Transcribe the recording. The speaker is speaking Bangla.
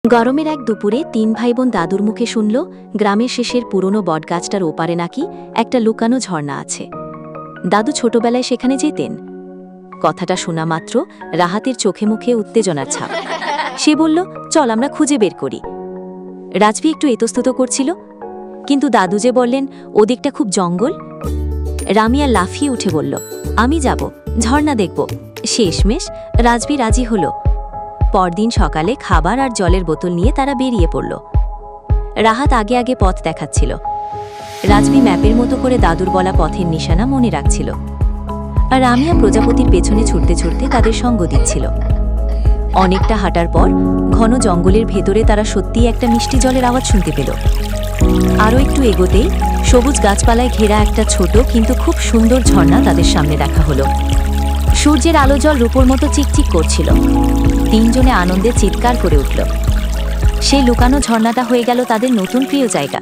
গরমের এক দুপুরে তিন ভাই বোন দাদুর মুখে শুনল গ্রামের শেষের পুরনো বটগাছটার ওপারে নাকি একটা লুকানো ঝর্ণা আছে। দাদু ছোটবেলায় সেখানে যেতেন। কথাটা শোনা মাত্র রাহাতের চোখে মুখে উত্তেজনার ছাপ। সে বলল, চল আমরা খুঁজে বের করি। রাজভি একটু এতস্তত করছিল, কিন্তু দাদু যে বললেন ওদিকটা খুব জঙ্গল। রামিয়া লাফিয়ে উঠে বলল, আমি যাব, ঝর্ণা দেখব। শেষমেশ রাজভি রাজি হল। পরদিন সকালে খাবার আর জলের বোতল নিয়ে তারা বেরিয়ে পড়ল। রাহাত আগে আগে পথ দেখাচ্ছিল। রাজভি ম্যাপের মতো করে দাদুর বলা পথের নিশানা মনে রাখছিল, আর রামিয়া প্রজাপতির পেছনে ছুটতে ছুটতে তাদের সঙ্গ দিচ্ছিল। অনেকটা হাঁটার পর ঘন জঙ্গলের ভেতরে তারা সত্যিই একটা মিষ্টি জলের আওয়াজ শুনতে পেল। আরও একটু এগোতেই সবুজ গাছপালায় ঘেরা একটা ছোট কিন্তু খুব সুন্দর ঝর্ণা তাদের সামনে দেখা হলো। সূর্যের আলো জল রূপোর মতো চিকচিক করছিল। তিনজনে আনন্দে চিৎকার করে উঠল। সেই লুকানো ঝর্ণাটা হয়ে গেল তাদের নতুন প্রিয় জায়গা।